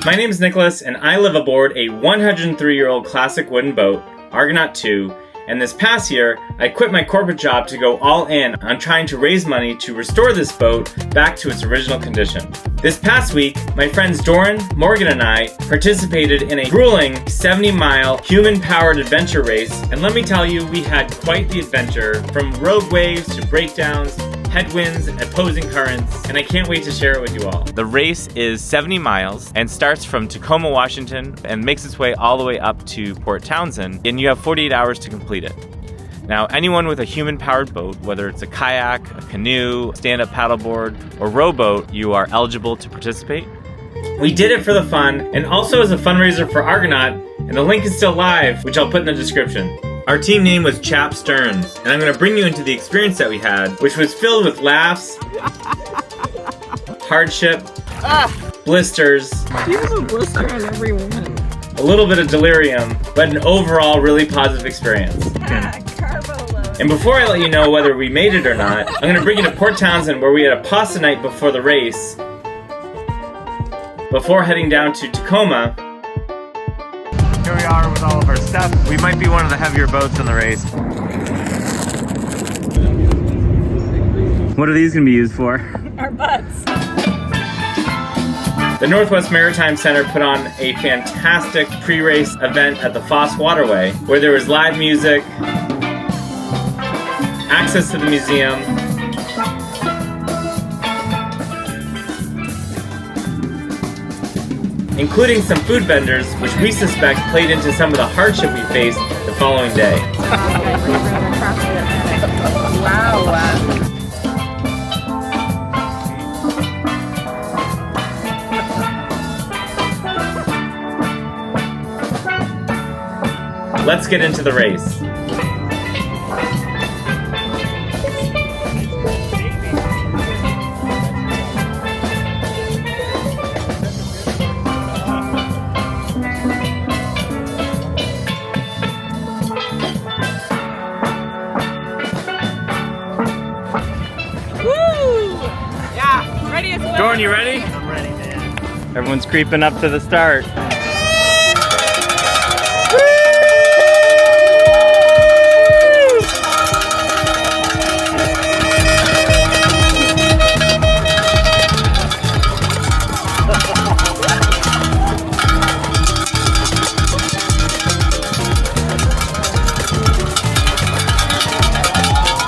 My name is Nicholas, and I live aboard a 103-year-old classic wooden boat, Argonaut II, and this past year, I quit my corporate job to go all in on trying to raise money to restore this boat back to its original condition. This past week, my friends Doran, Morgan, and I participated in a grueling 70-mile human-powered adventure race, and let me tell you, we had quite the adventure, from rogue waves to breakdowns, headwinds, opposing currents, and I can't wait to share it with you all. The race is 70 miles and starts from Tacoma, Washington, and makes its way all the way up to Port Townsend, and you have 48 hours to complete it. Now, anyone with a human-powered boat, whether it's a kayak, a canoe, stand-up paddleboard, or rowboat, you are eligible to participate. We did it for the fun, and also as a fundraiser for Argonaut, and the link is still live, which I'll put in the description. Our team name was Chap Stearns, and I'm going to bring you into the experience that we had, which was filled with laughs, hardship, blisters, he has a blister on every one. a little bit of delirium, but an overall really positive experience. Carbo load. And before I let you know whether we made it or not, I'm going to bring you to Port Townsend, where we had a pasta night before the race, before heading down to Tacoma. Here we are with all of our stuff. We might be one of the heavier boats in the race. What are these going to be used for? Our butts. The Northwest Maritime Center put on a fantastic pre-race event at the Foss Waterway, where there was live music, access to the museum, including some food vendors, which we suspect played into some of the hardship we faced the following day. Wow. Let's get into the race. Doran, you ready? I'm ready, man. Everyone's creeping up to the start.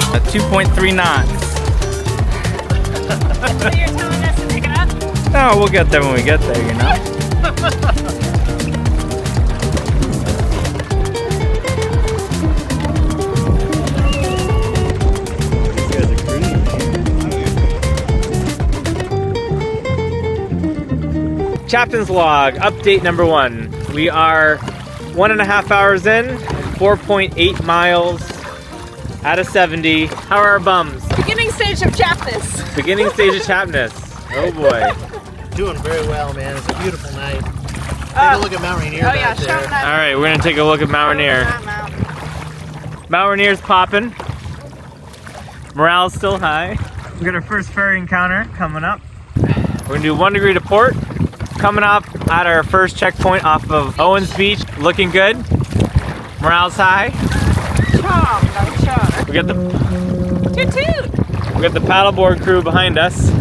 At 2.3 knots. So you're telling us to pick it up? Oh, we'll get there when we get there, you know? Captain's log, update number 1. We are 1.5 hours in, 4.8 miles out of 70. How are our bums? Beginning stage of chapness. Beginning stage of chapness. Oh boy. Doing very well, man. It's a beautiful night. Take a look at Mount Rainier back show there. them that. All right, we're gonna take a look at Mount Rainier. Mount Rainier's popping. Morale's still high. We got our first ferry encounter coming up. We're gonna do 1 degree to port. Coming up at our first checkpoint off of Owens Beach. Looking good. Morale's high. We got the Toot toot. We got the paddleboard crew behind us.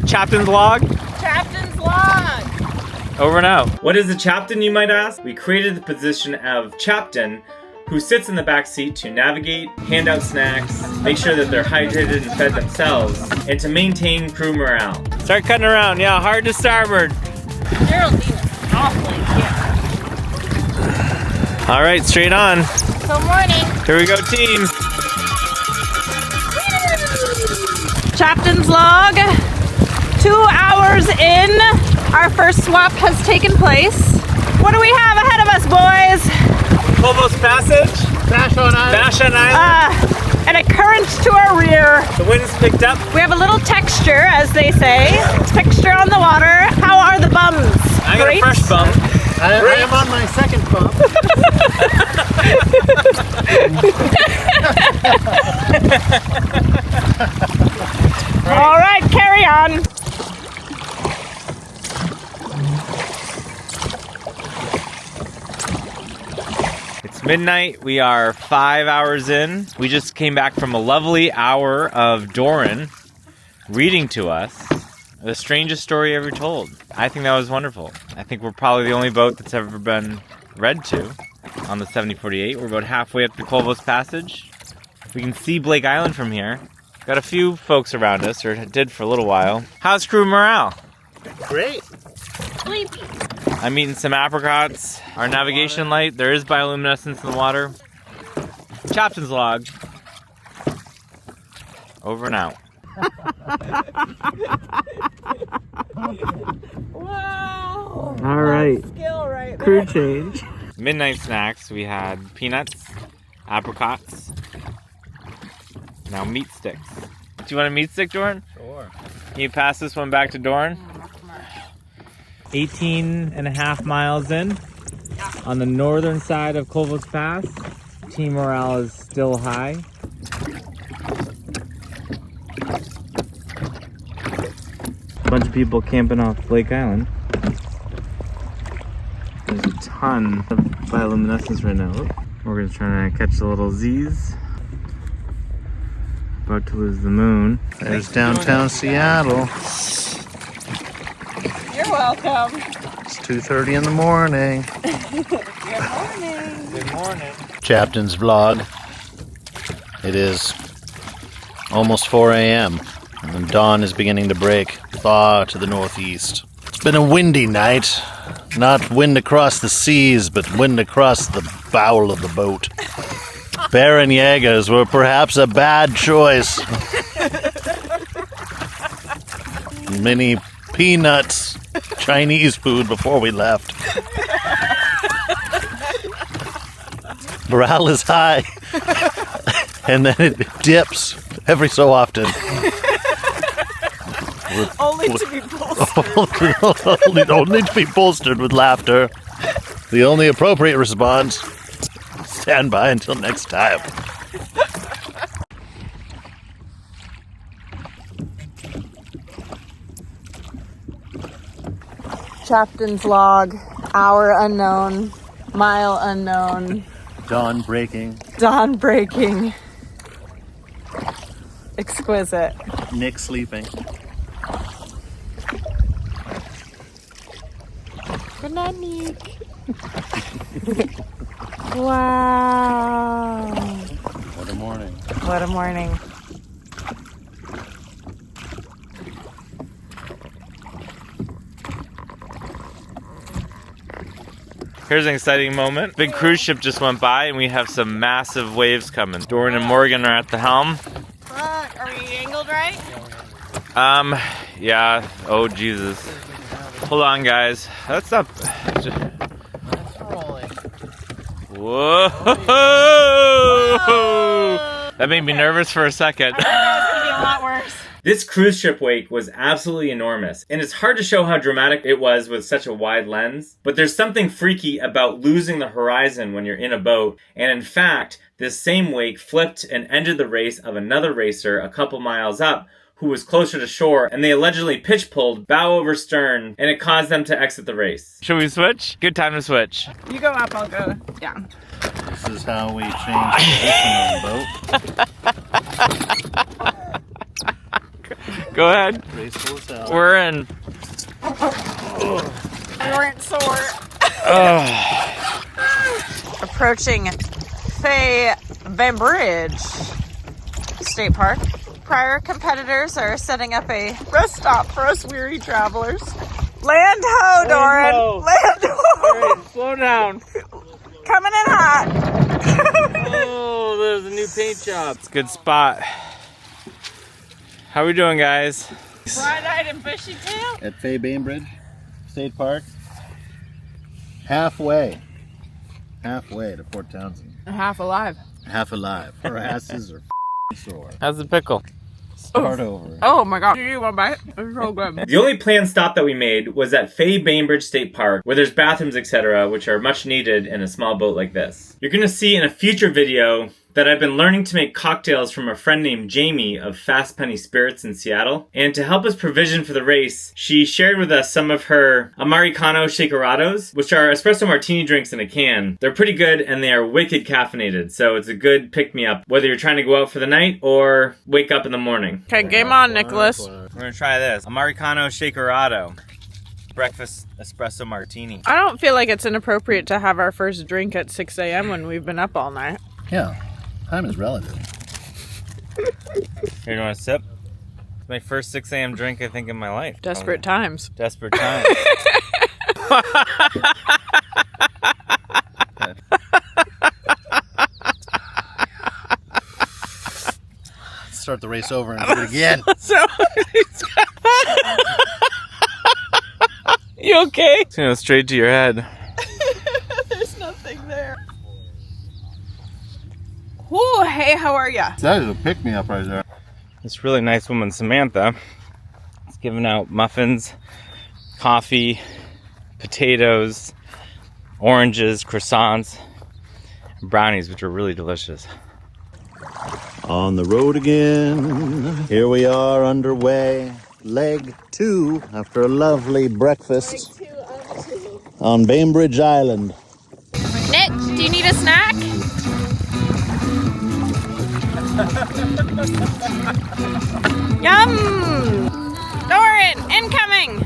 Captain's log. Captain's log. Over and out. What is a chaptain, you might ask? We created the position of chaptain, who sits in the back seat to navigate, hand out snacks, make sure that they're hydrated and fed themselves, and to maintain crew morale. Start cutting around. Yeah, hard to starboard. Geraldine is awfully cute. All right, straight on. So morning. Here we go, team. Captain's log. 2 hours in, our first swap has taken place. What do we have ahead of us, boys? Phobos Passage. Vashon Island. Vashon Island. And a current to our rear. The wind's picked up. We have a little texture, as they say. Texture on the water. How are the bums? I got a fresh bump. I am on my second bump. All right, carry on. Midnight, we are 5 hours in. We just came back from a lovely hour of Doran reading to us the strangest story ever told. I think that was wonderful. I think we're probably the only boat that's ever been read to on the 7048. We're about halfway up the Colvos Passage. We can see Blake Island from here. Got a few folks around us, or did for a little while. How's crew morale? Great. Sleepy. I'm eating some apricots. Our navigation light, there is bioluminescence in the water. Captain's log. Over and out. Wow. All right. Skill right there. Crew change. Midnight snacks, we had peanuts, apricots, now meat sticks. Do you want a meat stick, Doran? Sure. Can you pass this one back to Doran? 18.5 miles in on the northern side of Colvos Pass. Team morale is still high. A bunch of people camping off Blake Island. There's a ton of bioluminescence right now. We're gonna try to catch the little Z's. About to lose the moon. There's downtown Seattle. You're welcome. It's 2:30 in the morning. Good morning. Good morning. Captain's vlog. It is almost 4 a.m. and dawn is beginning to break far to the northeast. It's been a windy night. Not wind across the seas, but wind across the bowel of the boat. Baron Jaegers were perhaps a bad choice. Many peanuts, Chinese food before we left. Morale is high, and then it dips every so often. Only to be bolstered. only to be bolstered with laughter. The only appropriate response: stand by until next time. Captain's log, hour unknown, mile unknown, Dawn breaking. dawn breaking. Exquisite. Nick sleeping. Good night, Nick. Wow. What a morning. What a morning. Here's an exciting moment. Big cruise ship just went by and we have some massive waves coming. Doran and Morgan are at the helm. Fuck, are we angled right? Yeah. Oh, Jesus. Hold on, guys. That's up. Whoa! That made me nervous for a second. It's gonna be a lot worse. This cruise ship wake was absolutely enormous, and it's hard to show how dramatic it was with such a wide lens, but there's something freaky about losing the horizon when you're in a boat, and in fact, this same wake flipped and ended the race of another racer a couple miles up who was closer to shore, and they allegedly pitch-pulled bow over stern, and it caused them to exit the race. Should we switch? Good time to switch. You go up, I'll go down. This is how we change position on the boat. Go ahead. Graceful as hell. We're in. We weren't sore. Approaching Fay Bainbridge State Park. Prior competitors are setting up a rest stop for us weary travelers. Land ho, Doran! ho. Land ho! Alright, slow down. Coming in hot! Oh, there's a new paint job. It's a good spot. How we doing, guys? Bright-eyed and bushy-tailed? At Fay Bainbridge State Park. Halfway to Port Townsend. Half alive. Half alive. Our asses are sore. How's the pickle? Start over. Oh my god. You want to bite? It's so good. The only planned stop that we made was at Fay Bainbridge State Park, where there's bathrooms, etc., which are much needed in a small boat like this. You're gonna see in a future video that I've been learning to make cocktails from a friend named Jamie of Fast Penny Spirits in Seattle. And to help us provision for the race, she shared with us some of her Americano Shakerados, which are espresso martini drinks in a can. They're pretty good and they are wicked caffeinated, so it's a good pick-me-up, whether you're trying to go out for the night or wake up in the morning. Okay, game on, Nicholas. We're gonna try this. Americano Shakerado. Breakfast espresso martini. I don't feel like it's inappropriate to have our first drink at 6 a.m. when we've been up all night. Yeah, time is relative. Here, you want a sip? It's my first 6 a.m. drink, I think, in my life. Desperate times. Desperate times. Start the race over and do it again. You okay? It's gonna go straight to your head. There's nothing there. Whoa, hey, how are ya? That is a pick-me-up right there. This really nice woman, Samantha, is giving out muffins, coffee, potatoes, oranges, croissants, and brownies, which are really delicious. On the road again. Here we are underway. Leg 2 after a lovely breakfast on Bainbridge Island. Nick, do you need a snack? Yum! Doran, incoming!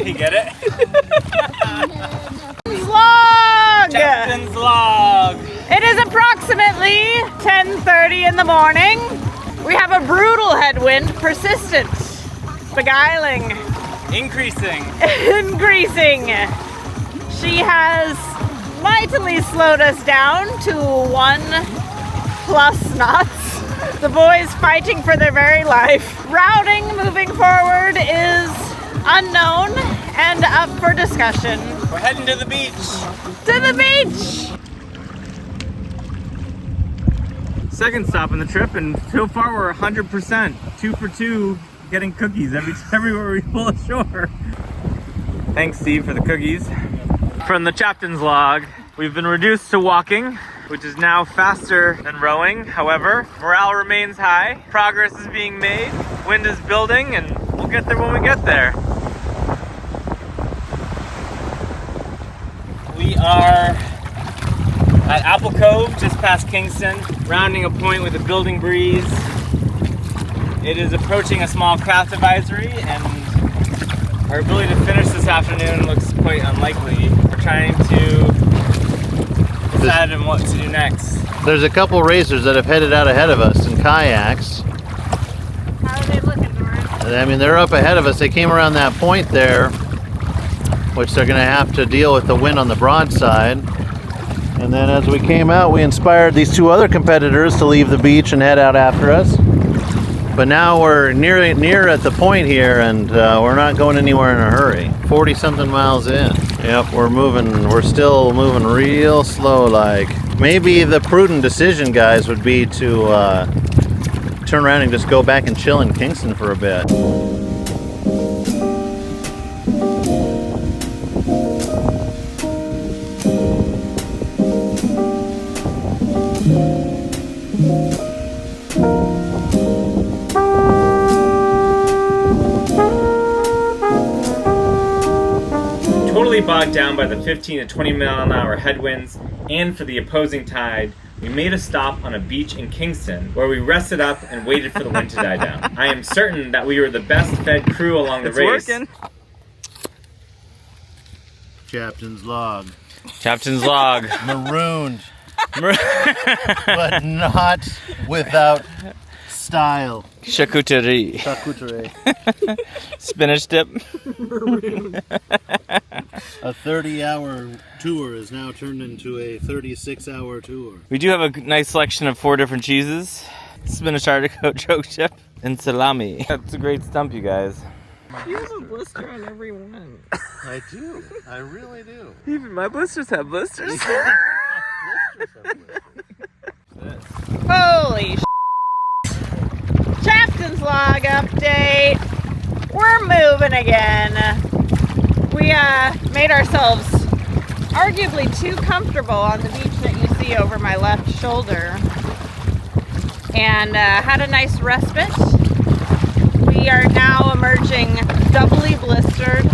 You get it? Vlog! Captain's log! It is approximately 10:30 in the morning. We have a brutal headwind, persistent, beguiling, Increasing. increasing. She has mightily slowed us down to 1+ knots. The boys fighting for their very life. Routing moving forward is unknown and up for discussion. We're heading to the beach. To the beach! Second stop on the trip, and so far we're 100%. 2 for 2, getting cookies everywhere we pull ashore. Thanks, Steve, for the cookies. From the captain's log, we've been reduced to walking, which is now faster than rowing. However, morale remains high, progress is being made, wind is building, and we'll get there when we get there. We are at Apple Cove, just past Kingston, rounding a point with a building breeze. It is approaching a small craft advisory, and our ability to finish this afternoon looks quite unlikely. We're trying to decide on what to do next. There's a couple racers that have headed out ahead of us in kayaks. How are they looking, Doran? I mean, they're up ahead of us. They came around that point there, which they're going to have to deal with the wind on the broadside. And then as we came out, we inspired these 2 other competitors to leave the beach and head out after us. But now we're near at the point here, and we're not going anywhere in a hurry. 40-something miles in. Yep, we're still moving real slow like. Maybe the prudent decision, guys, would be to turn around and just go back and chill in Kingston for a bit. Totally bogged down by the 15 to 20 mile an hour headwinds and for the opposing tide, we made a stop on a beach in Kingston where we rested up and waited for the wind to die down. I am certain that we were the best fed crew along the race. Working. Captain's log. Captain's log. Marooned. But not without style. Charcuterie. Charcuterie. Spinach dip. A 30-hour tour is now turned into a 36-hour tour. We do have a nice selection of 4 different cheeses. Spinach artichoke chip and salami. That's a great stump, you guys. You have a blister on every one. I do. I really do. Even my blisters have blisters. Holy Captain's log update. We're moving again. We made ourselves arguably too comfortable on the beach that you see over my left shoulder, and had a nice respite. We are now emerging doubly blistered,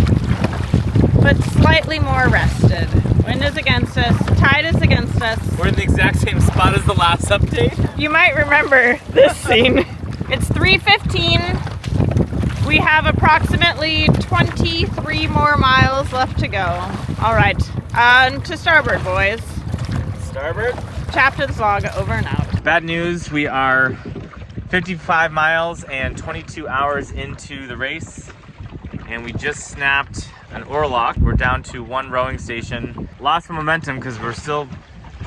but slightly more rested. Wind is against us, tide is against us. We're in the exact same spot as the last update. You might remember this scene. It's 3:15. We have approximately 23 more miles left to go. All right, to starboard, boys. Starboard. Captain's log over and out. Bad news, we are 55 miles and 22 hours into the race, and we just snapped an oar lock. We're down to one rowing station. Lost momentum because we're still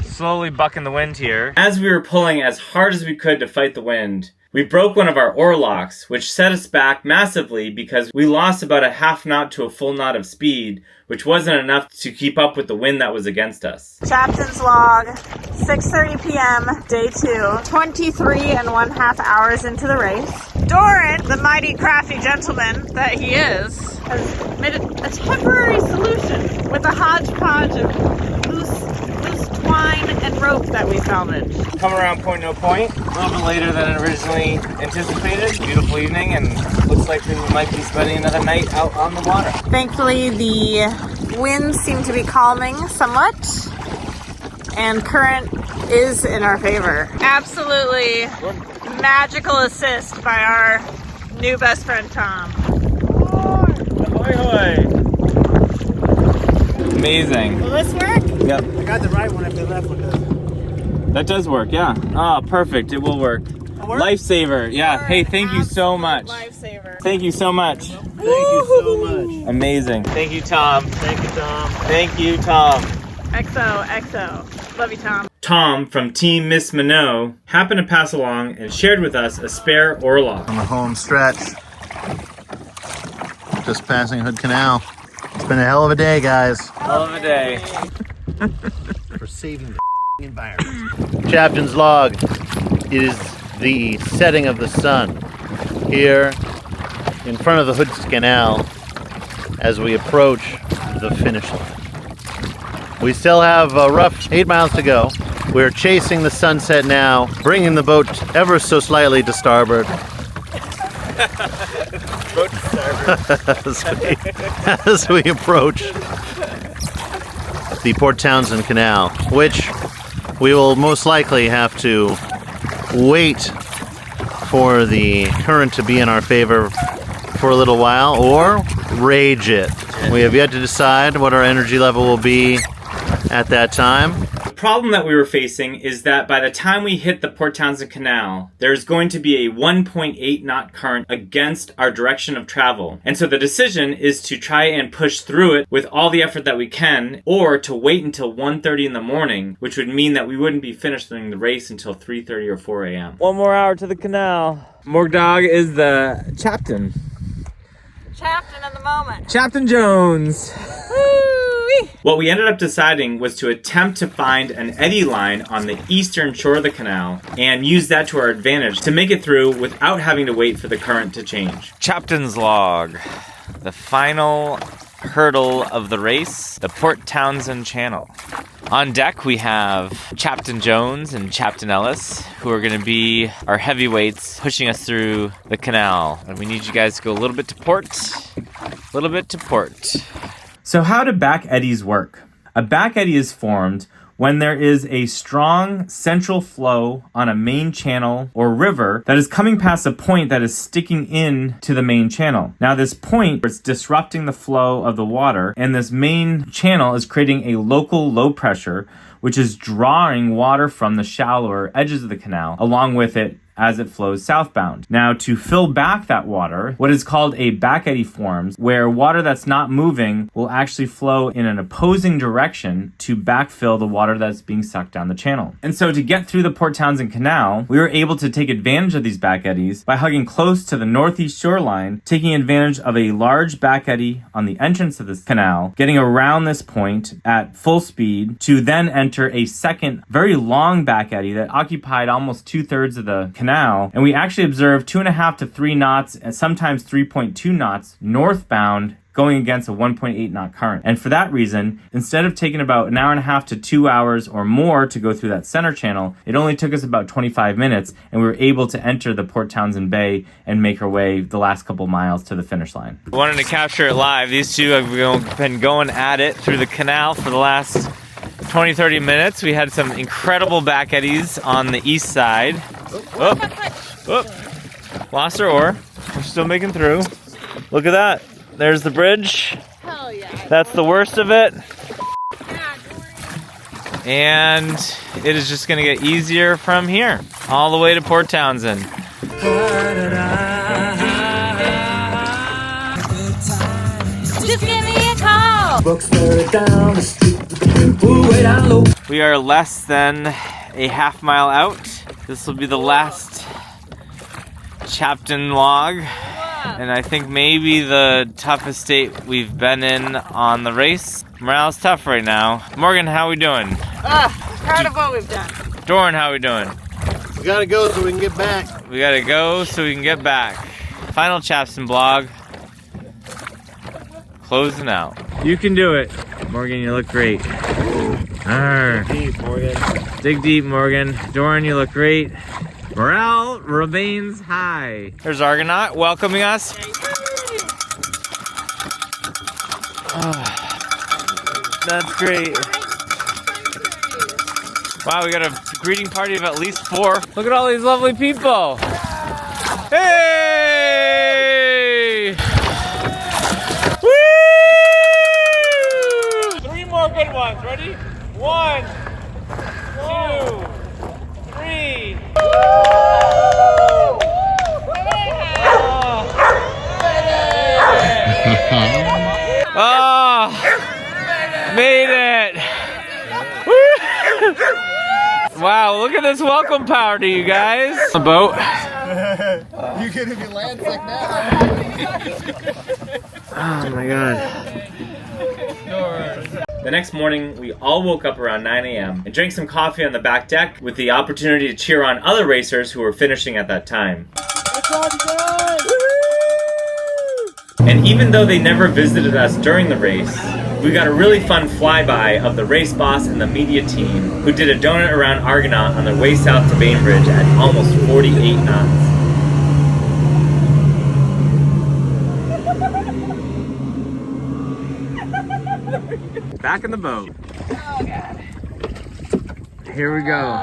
slowly bucking the wind here. As we were pulling as hard as we could to fight the wind, we broke one of our oar locks, which set us back massively because we lost about a half knot to a full knot of speed, which wasn't enough to keep up with the wind that was against us. Captain's log, 6:30 p.m., day 2, 23 and 1/2 hours into the race. Doran, the mighty crafty gentleman that he is, has made a temporary solution with a hodgepodge of loose twine and rope that we salvaged. Come around point no point, a little bit later than originally anticipated. Beautiful evening, and looks like we might be spending another night out on the water. Thankfully, the winds seem to be calming somewhat, and current is in our favor. Absolutely magical assist by our new best friend, Tom. Ahoy, ahoy. Amazing. Will this work? Yep. I got the right one if they left with it. That does work, yeah. Oh, perfect. It will work. Lifesaver. Yeah. Hey, thank you so much. Lifesaver. Thank you so much. Thank you so much. Amazing. Thank you, Tom. Thank you, Tom. Thank you, Tom. XO. Love you, Tom. Tom from Team Miss Minot happened to pass along and shared with us a spare oar lock. On the home stretch. Just passing Hood Canal. It's been a hell of a day, guys. Hell of a day. For saving the environment. Captain's log. It is the setting of the sun here in front of the Hood Canal as we approach the finish line. We still have a rough 8 miles to go. We're chasing the sunset now, bringing the boat ever so slightly to starboard. Boat to starboard. as we approach the Port Townsend Canal, which we will most likely have to wait for the current to be in our favor for a little while, or rage it. We have yet to decide what our energy level will be at that time. The problem that we were facing is that by the time we hit the Port Townsend Canal, there's going to be a 1.8 knot current against our direction of travel. And so the decision is to try and push through it with all the effort that we can, or to wait until 1:30 in the morning, which would mean that we wouldn't be finishing the race until 3:30 or 4 a.m. One more hour to the canal. Morgdog is the captain. Captain of the moment. Captain Jones. What we ended up deciding was to attempt to find an eddy line on the eastern shore of the canal and use that to our advantage to make it through without having to wait for the current to change. Captain's log. The final hurdle of the race, the Port Townsend Channel. On deck we have Captain Jones and Captain Ellis, who are going to be our heavyweights pushing us through the canal. And we need you guys to go a little bit to port, a little bit to port. So how do back eddies work? A back eddy is formed when there is a strong central flow on a main channel or river that is coming past a point that is sticking in to the main channel. Now this point is disrupting the flow of the water, and this main channel is creating a local low pressure, which is drawing water from the shallower edges of the canal along with it as it flows southbound. Now, to fill back that water, what is called a back eddy forms, where water that's not moving will actually flow in an opposing direction to backfill the water that's being sucked down the channel. And so to get through the Port Townsend Canal, we were able to take advantage of these back eddies by hugging close to the northeast shoreline, taking advantage of a large back eddy on the entrance of this canal, getting around this point at full speed to then enter enter a second, very long back eddy that occupied almost 2/3 of the canal, and we actually observed 2.5 to 3 knots and sometimes 3.2 knots northbound going against a 1.8 knot current. And for that reason, instead of taking about an hour and a half to 2 hours or more to go through that center channel, it only took us about 25 minutes, and we were able to enter the Port Townsend Bay and make our way the last couple miles to the finish line. Wanted to capture it live. These two have been going at it through the canal for the last 20-30 minutes. We had some incredible back eddies on the east side. Lost our oar. We're still making through. Look at that. There's the bridge. Hell yeah. That's the worst of it. And it is just gonna get easier from here, all the way to Port Townsend. Just give me a call. We are less than a half mile out. This will be the last Chapton log. And I think maybe the toughest state we've been in on the race. Morale's tough right now. Morgan, how we doing? Proud of what we've done. Doran, how we doing? We gotta go so we can get back. We gotta go so we can get back. Final Chapton blog. Closing out. You can do it. Morgan, you look great. Arr. Deep, Morgan. Dig deep, Morgan. Doran, you look great. Morale remains high. There's Argonaut welcoming us. Oh, that's great. Wow, we got a greeting party of at least 4. Look at all these lovely people. Hey! Woo! 3 more good ones. Ready? 1, 2, 3. Oh, made it! Woo! Wow, look at this welcome party, you guys. The boat. You gonna be land sick now? Oh my god. The next morning, we all woke up around 9 a.m. and drank some coffee on the back deck with the opportunity to cheer on other racers who were finishing at that time. And even though they never visited us during the race, we got a really fun flyby of the race boss and the media team who did a donut around Argonaut on their way south to Bainbridge at almost 48 knots. Back in the boat. Oh god. Here we go.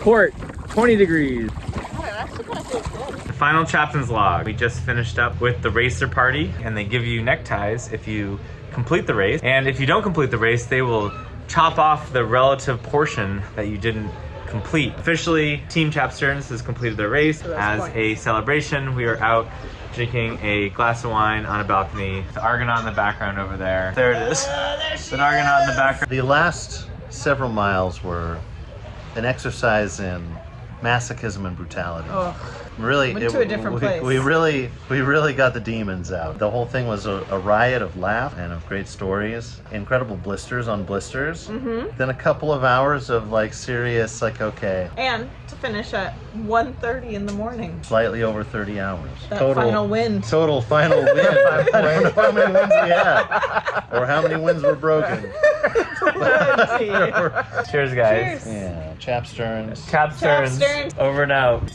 Port, 20 degrees. The final Chapton's log. We just finished up with the racer party, and they give you neckties if you complete the race. And if you don't complete the race, they will chop off the relative portion that you didn't complete. Officially, Team Chapsterns has completed their race. As a celebration, we are out drinking a glass of wine on a balcony. The Argonaut in the background over there. There it is. The Argonaut in the background. The last several miles were an exercise in masochism and brutality. Oh. Really, Went to a different place. We really got the demons out. The whole thing was a riot of laugh and of great stories. Incredible blisters on blisters. Mm-hmm. Then a couple of hours of like serious, like okay. And to finish at 1:30 in the morning. Slightly over 30 hours. That final win. Total final win. I don't know how many wins we had, or how many wins were broken. Cheers, guys. Cheers. Yeah, Chapsterns. Chapsterns. Over and out.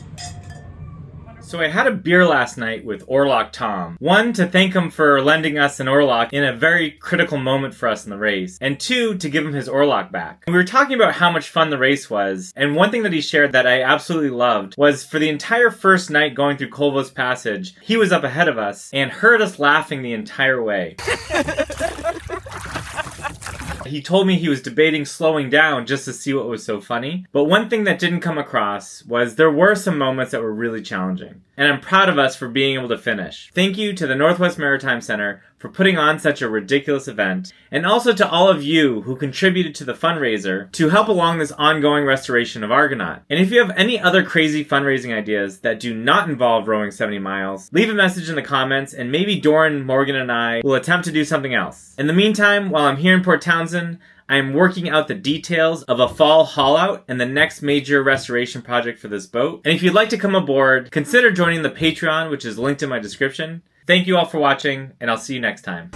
So I had a beer last night with Oarlock Tom. 1, to thank him for lending us an Oarlock in a very critical moment for us in the race. And 2, to give him his Oarlock back. We were talking about how much fun the race was, and one thing that he shared that I absolutely loved was for the entire first night going through Colville's Passage, he was up ahead of us and heard us laughing the entire way. He told me he was debating slowing down just to see what was so funny. But one thing that didn't come across was there were some moments that were really challenging. And I'm proud of us for being able to finish. Thank you to the Northwest Maritime Center for putting on such a ridiculous event, and also to all of you who contributed to the fundraiser to help along this ongoing restoration of Argonaut. And if you have any other crazy fundraising ideas that do not involve rowing 70 miles, leave a message in the comments and maybe Doran, Morgan, and I will attempt to do something else. In the meantime, while I'm here in Port Townsend, I am working out the details of a fall haul-out and the next major restoration project for this boat. And if you'd like to come aboard, consider joining the Patreon, which is linked in my description. Thank you all for watching, and I'll see you next time.